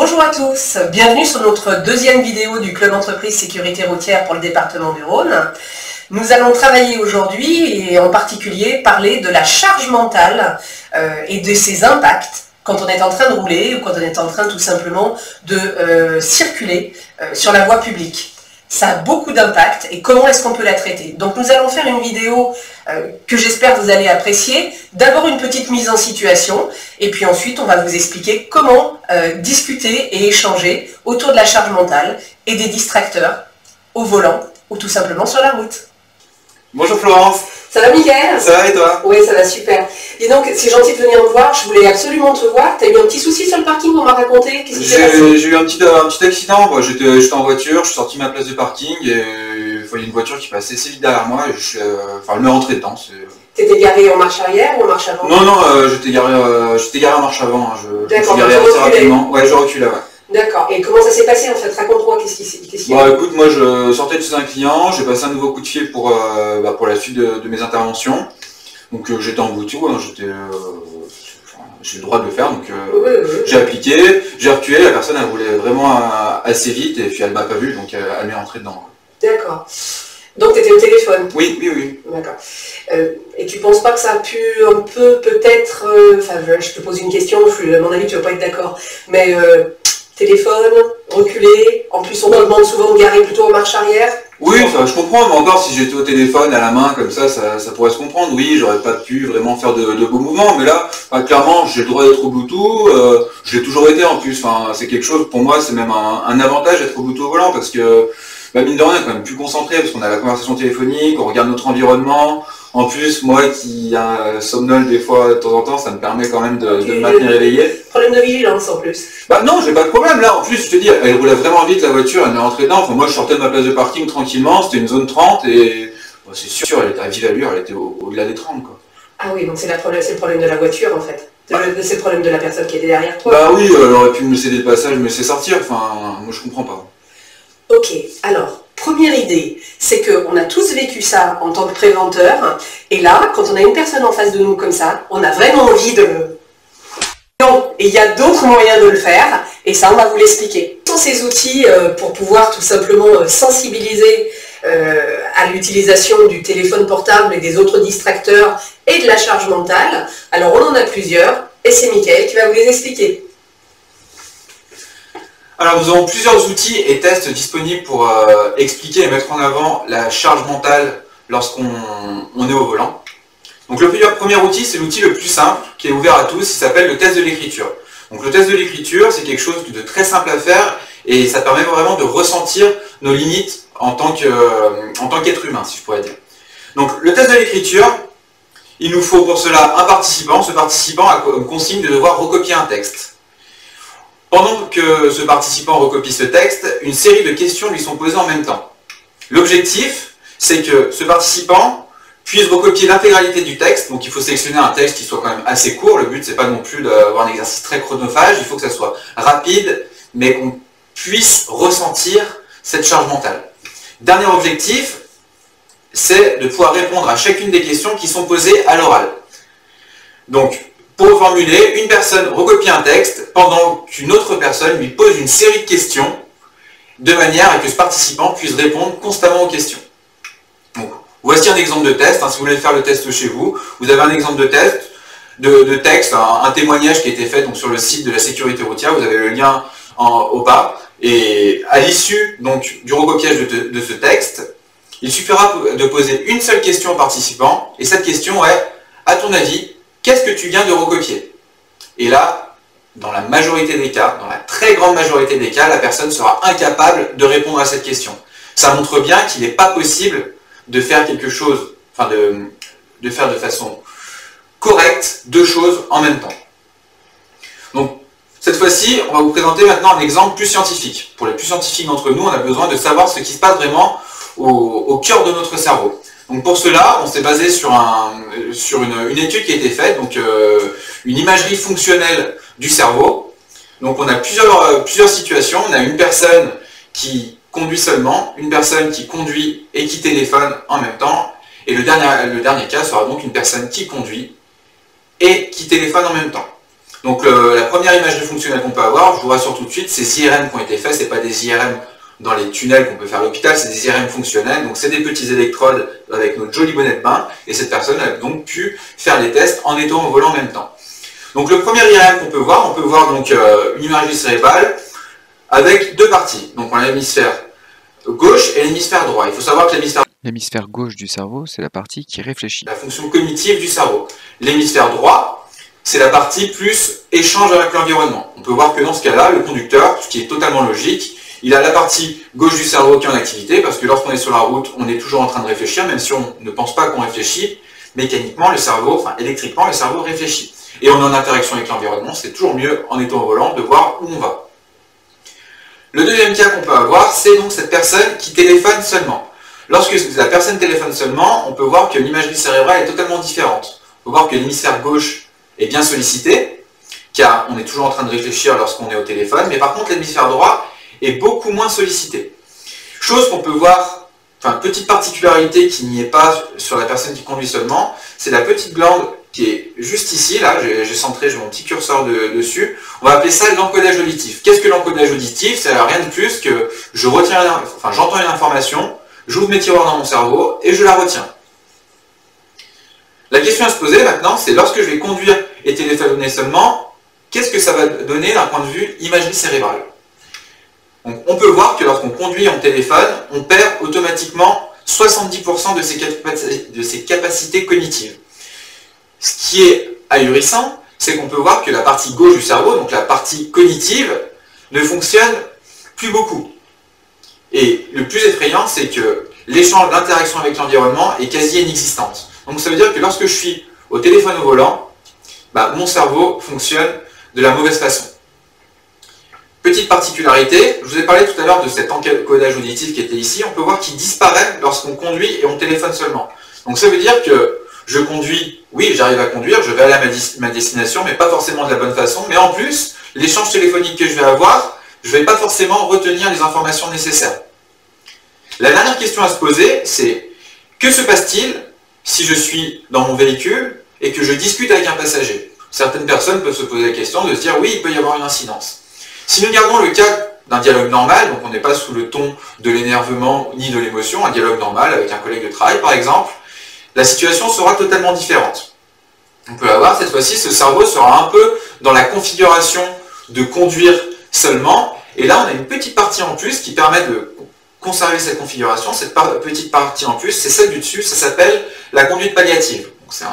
Bonjour à tous, bienvenue sur notre deuxième vidéo du Club Entreprise Sécurité Routière pour le département du Rhône. Nous allons travailler aujourd'hui et en particulier parler de la charge mentale et de ses impacts quand on est en train de rouler ou quand on est en train tout simplement de circuler sur la voie publique. Ça a beaucoup d'impact et comment est-ce qu'on peut la traiter? Donc nous allons faire une vidéo que j'espère vous allez apprécier. D'abord une petite mise en situation et puis ensuite on va vous expliquer comment discuter et échanger autour de la charge mentale et des distracteurs au volant ou tout simplement sur la route. Bonjour Florence. Ça va Mickaël? Ça va et toi? Oui, ça va super. Et donc, c'est gentil de venir me voir, je voulais absolument te voir. Tu as eu un petit souci sur le parking, on m'a raconté. Qu'est-ce qui s'est passé? J'ai eu un petit accident, j'étais en voiture, je suis sorti de ma place de parking et il y a une voiture qui passait assez vite derrière moi et elle me rentrait dedans. T'étais garé en marche arrière ou en marche avant? Non, j'étais garé en marche avant, hein. Je me suis garé donc tu assez reculais. rapidement. Ouais, je reculais, ouais. D'accord, et comment ça s'est passé en fait? Raconte-moi, qu'est-ce qui Bon, écoute, moi je sortais de chez un client, j'ai passé un nouveau coup de fil pour la suite de mes interventions. Donc j'étais en voiture, hein, j'ai le droit de le faire, donc j'ai appliqué, j'ai reculé, la personne elle roulait vraiment assez vite et puis elle m'a pas vu, donc elle m'est rentrée dedans. D'accord. Donc tu étais au téléphone? Oui. D'accord. Et tu penses pas que ça a pu un peu peut-être, je te pose une question, à mon avis tu vas pas être d'accord, mais téléphone, reculer, en plus on te demande souvent de garer plutôt en marche arrière. Oui, je comprends, mais encore si j'étais au téléphone à la main comme ça pourrait se comprendre. Oui, j'aurais pas pu vraiment faire de beaux mouvements, mais là, clairement, j'ai le droit d'être au Bluetooth, je l'ai toujours été en plus, c'est quelque chose, pour moi, c'est même un avantage d'être au Bluetooth au volant, parce que, mine de rien, on est quand même plus concentré, parce qu'on a la conversation téléphonique, on regarde notre environnement. En plus, moi qui somnole des fois de temps en temps, ça me permet quand même de me maintenir éveillé. Problème de vigilance en plus. Non, j'ai pas de problème là. En plus, je te dis, elle roulait vraiment vite la voiture, elle m'est rentrée dedans. Enfin, moi, je sortais de ma place de parking tranquillement, c'était une zone 30 et c'est sûr, elle était à vive allure, elle était au-delà des 30 quoi. Ah oui, donc c'est le problème de la voiture en fait. C'est le problème de la personne qui était derrière toi. Bah oui, elle aurait pu me laisser des passages, me laisser sortir. Enfin, moi je comprends pas. Ok, alors. Première idée, c'est qu'on a tous vécu ça en tant que préventeur, et là, quand on a une personne en face de nous comme ça, on a vraiment envie de... Non, et il y a d'autres moyens de le faire, et ça, on va vous l'expliquer. Ce sont ces outils pour pouvoir tout simplement sensibiliser à l'utilisation du téléphone portable et des autres distracteurs et de la charge mentale. Alors, on en a plusieurs, et c'est Mickaël qui va vous les expliquer. Alors nous avons plusieurs outils et tests disponibles pour expliquer et mettre en avant la charge mentale lorsqu'on est au volant. Donc le premier outil, c'est l'outil le plus simple, qui est ouvert à tous, il s'appelle le test de l'écriture. Donc le test de l'écriture, c'est quelque chose de très simple à faire et ça permet vraiment de ressentir nos limites en tant qu'être humain, si je pourrais dire. Donc le test de l'écriture, il nous faut pour cela un participant. Ce participant a comme consigne de devoir recopier un texte. Pendant que ce participant recopie ce texte, une série de questions lui sont posées en même temps. L'objectif, c'est que ce participant puisse recopier l'intégralité du texte, donc il faut sélectionner un texte qui soit quand même assez court, le but c'est pas non plus d'avoir un exercice très chronophage, il faut que ça soit rapide, mais qu'on puisse ressentir cette charge mentale. Dernier objectif, c'est de pouvoir répondre à chacune des questions qui sont posées à l'oral. Donc, pour reformuler, une personne recopie un texte pendant qu'une autre personne lui pose une série de questions de manière à que ce participant puisse répondre constamment aux questions. Donc, voici un exemple de test. Si vous voulez faire le test chez vous, vous avez un exemple de test, de texte, un témoignage qui a été fait donc, sur le site de la sécurité routière. Vous avez le lien au bas. Et à l'issue du recopiage de ce texte, il suffira de poser une seule question au participant. Et cette question est, à ton avis, qu'est-ce que tu viens de recopier? Et là, dans la majorité des cas, dans la très grande majorité des cas, la personne sera incapable de répondre à cette question. Ça montre bien qu'il n'est pas possible de faire quelque chose, de faire de façon correcte deux choses en même temps. Donc, cette fois-ci, on va vous présenter maintenant un exemple plus scientifique. Pour les plus scientifiques d'entre nous, on a besoin de savoir ce qui se passe vraiment au cœur de notre cerveau. Donc pour cela, on s'est basé sur une étude qui a été faite, donc une imagerie fonctionnelle du cerveau. Donc on a plusieurs situations. On a une personne qui conduit seulement, une personne qui conduit et qui téléphone en même temps. Et le dernier cas sera donc une personne qui conduit et qui téléphone en même temps. Donc la première image de fonctionnel qu'on peut avoir, je vous rassure tout de suite, ces IRM qui ont été faits, c'est pas des IRM dans les tunnels qu'on peut faire à l'hôpital, c'est des IRM fonctionnels, donc c'est des petits électrodes avec notre joli bonnet de bain, et cette personne a donc pu faire les tests en étant au volant en même temps. Donc le premier IRM qu'on peut voir, on peut voir donc une imagerie cérébrale avec deux parties. Donc on a l'hémisphère gauche et l'hémisphère droit. Il faut savoir que l'hémisphère gauche du cerveau, c'est la partie qui réfléchit. La fonction cognitive du cerveau. L'hémisphère droit, c'est la partie plus échange avec l'environnement. On peut voir que dans ce cas-là, le conducteur, ce qui est totalement logique, il a la partie gauche du cerveau qui est en activité, parce que lorsqu'on est sur la route, on est toujours en train de réfléchir, même si on ne pense pas qu'on réfléchit, mécaniquement, le cerveau, enfin électriquement, le cerveau réfléchit. Et on est en interaction avec l'environnement, c'est toujours mieux, en étant au volant, de voir où on va. Le deuxième cas qu'on peut avoir, c'est donc cette personne qui téléphone seulement. Lorsque la personne téléphone seulement, on peut voir que l'imagerie cérébrale est totalement différente. On peut voir que l'hémisphère gauche est bien sollicité, car on est toujours en train de réfléchir lorsqu'on est au téléphone, mais par contre l'hémisphère droit est beaucoup moins sollicité. Chose qu'on peut voir, enfin petite particularité qui n'y est pas sur la personne qui conduit seulement, c'est la petite glande qui est juste ici, là, j'ai centré, j'ai mon petit curseur dessus, on va appeler ça l'encodage auditif. Qu'est-ce que l'encodage auditif? C'est rien de plus que j'entends une information, j'ouvre mes tiroirs dans mon cerveau et je la retiens. La question à se poser maintenant, c'est lorsque je vais conduire et téléphoner seulement, qu'est-ce que ça va donner d'un point de vue imagerie cérébrale? Donc, on peut voir que lorsqu'on conduit en téléphone, on perd automatiquement 70% de ses capacités cognitives. Ce qui est ahurissant, c'est qu'on peut voir que la partie gauche du cerveau, donc la partie cognitive, ne fonctionne plus beaucoup. Et le plus effrayant, c'est que l'échange d'interaction avec l'environnement est quasi inexistante. Donc ça veut dire que lorsque je suis au téléphone au volant, mon cerveau fonctionne de la mauvaise façon. Petite particularité, je vous ai parlé tout à l'heure de cet encodage auditif qui était ici, on peut voir qu'il disparaît lorsqu'on conduit et on téléphone seulement. Donc ça veut dire que je conduis, oui j'arrive à conduire, je vais aller à ma destination, mais pas forcément de la bonne façon, mais en plus, l'échange téléphonique que je vais avoir, je ne vais pas forcément retenir les informations nécessaires. La dernière question à se poser, c'est que se passe-t-il si je suis dans mon véhicule et que je discute avec un passager? Certaines personnes peuvent se poser la question de se dire oui, il peut y avoir une incidence. Si nous gardons le cas d'un dialogue normal, donc on n'est pas sous le ton de l'énervement ni de l'émotion, un dialogue normal avec un collègue de travail par exemple, la situation sera totalement différente. On peut avoir cette fois-ci, ce cerveau sera un peu dans la configuration de conduire seulement, et là on a une petite partie en plus qui permet de conserver cette configuration. Cette petite partie en plus, c'est celle du dessus, ça s'appelle la conduite palliative. C'est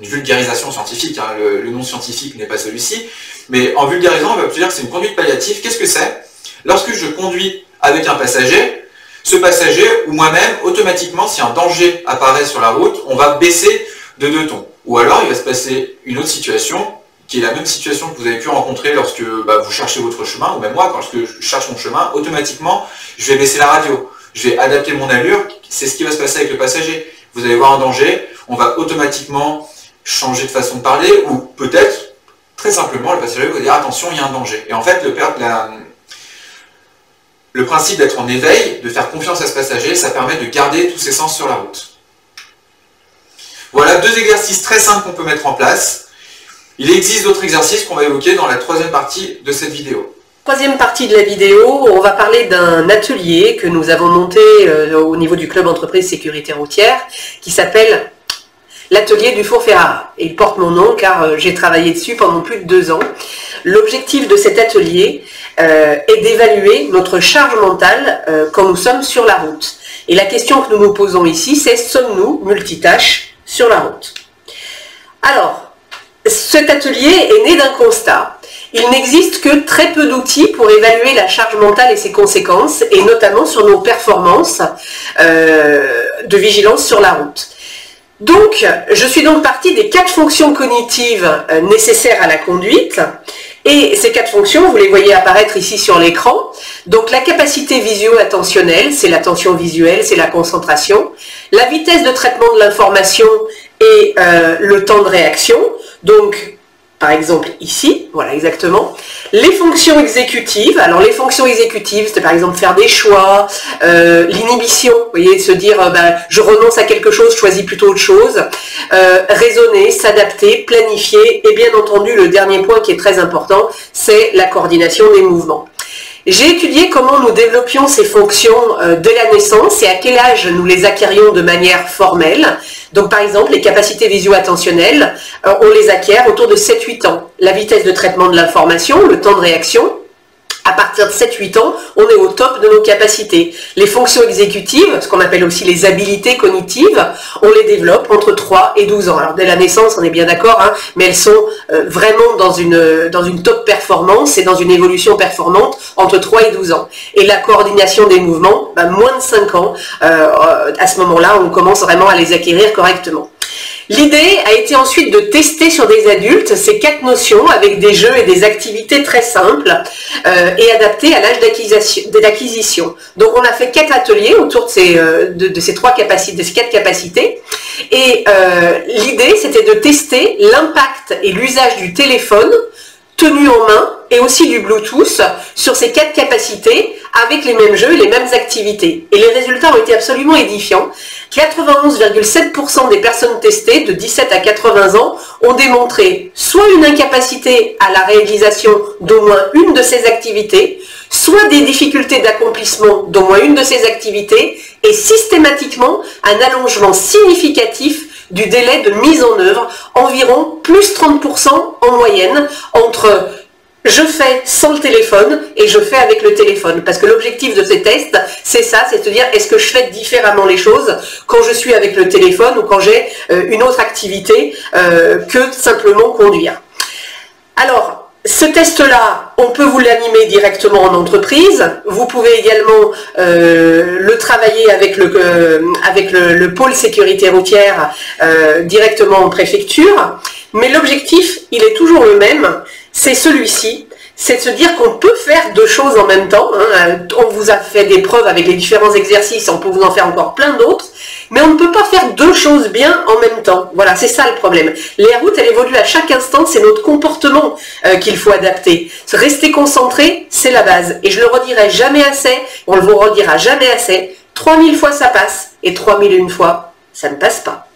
une vulgarisation scientifique, hein, le nom scientifique n'est pas celui-ci, mais en vulgarisant, on va dire que c'est une conduite palliative. Qu'est-ce que c'est? Lorsque je conduis avec un passager, ce passager ou moi-même, automatiquement, si un danger apparaît sur la route, on va baisser de 2 tons. Ou alors, il va se passer une autre situation, qui est la même situation que vous avez pu rencontrer lorsque vous cherchez votre chemin, ou même moi, quand je cherche mon chemin, automatiquement, je vais baisser la radio. Je vais adapter mon allure, c'est ce qui va se passer avec le passager. Vous allez voir un danger, on va automatiquement changer de façon de parler, ou peut-être, très simplement, le passager va dire attention, il y a un danger. Et en fait, le principe d'être en éveil, de faire confiance à ce passager, ça permet de garder tous ses sens sur la route. Voilà 2 exercices très simples qu'on peut mettre en place. Il existe d'autres exercices qu'on va évoquer dans la 3e partie de cette vidéo. Troisième partie de la vidéo, on va parler d'un atelier que nous avons monté au niveau du club entreprise sécurité routière qui s'appelle l'atelier du four Ferrara. Il porte mon nom car j'ai travaillé dessus pendant plus de 2 ans. L'objectif de cet atelier est d'évaluer notre charge mentale quand nous sommes sur la route. Et la question que nous nous posons ici, c'est sommes-nous multitâches sur la route? Alors, cet atelier est né d'un constat. Il n'existe que très peu d'outils pour évaluer la charge mentale et ses conséquences, et notamment sur nos performances de vigilance sur la route. Donc, je suis donc partie des 4 fonctions cognitives nécessaires à la conduite, et ces 4 fonctions, vous les voyez apparaître ici sur l'écran. Donc la capacité visio-attentionnelle, c'est l'attention visuelle, c'est la concentration, la vitesse de traitement de l'information et le temps de réaction. Donc par exemple ici, voilà exactement. Les fonctions exécutives, alors les fonctions exécutives, c'est par exemple faire des choix, l'inhibition, vous voyez, de se dire je renonce à quelque chose, je choisis plutôt autre chose, raisonner, s'adapter, planifier, et bien entendu le dernier point qui est très important, c'est la coordination des mouvements. J'ai étudié comment nous développions ces fonctions dès la naissance et à quel âge nous les acquérions de manière formelle. Donc par exemple, les capacités visio-attentionnelles, on les acquiert autour de 7-8 ans. La vitesse de traitement de l'information, le temps de réaction, à partir de 7-8 ans, on est au top de nos capacités. Les fonctions exécutives, ce qu'on appelle aussi les habiletés cognitives, on les développe entre 3 et 12 ans. Alors dès la naissance, on est bien d'accord, hein, mais elles sont vraiment dans une top performance et dans une évolution performante entre 3 et 12 ans. Et la coordination des mouvements, moins de 5 ans, à ce moment-là, on commence vraiment à les acquérir correctement. L'idée a été ensuite de tester sur des adultes ces 4 notions avec des jeux et des activités très simples et adaptées à l'âge d'acquisition. Donc on a fait 4 ateliers autour de ces 4 capacités et l'idée c'était de tester l'impact et l'usage du téléphone tenu en main et aussi du Bluetooth sur ces 4 capacités avec les mêmes jeux et les mêmes activités. Et les résultats ont été absolument édifiants. 91,7% des personnes testées de 17 à 80 ans ont démontré soit une incapacité à la réalisation d'au moins une de ces activités, soit des difficultés d'accomplissement d'au moins une de ces activités et systématiquement un allongement significatif du délai de mise en œuvre, environ plus 30% en moyenne entre je fais sans le téléphone et je fais avec le téléphone. Parce que l'objectif de ces tests, c'est ça, c'est de se dire est-ce que je fais différemment les choses quand je suis avec le téléphone ou quand j'ai une autre activité que simplement conduire. Alors, ce test-là, on peut vous l'animer directement en entreprise. Vous pouvez également le travailler avec le pôle sécurité routière directement en préfecture. Mais l'objectif, il est toujours le même, c'est celui-ci. C'est de se dire qu'on peut faire 2 choses en même temps. Hein. On vous a fait des preuves avec les différents exercices, on peut vous en faire encore plein d'autres. Mais on ne peut pas faire 2 choses bien en même temps. Voilà, c'est ça le problème. Les routes, elles évoluent à chaque instant, c'est notre comportement qu'il faut adapter. Rester concentré, c'est la base. Et je le redirai jamais assez, on le vous redira jamais assez. 3000 fois ça passe, et 3001 fois, ça ne passe pas.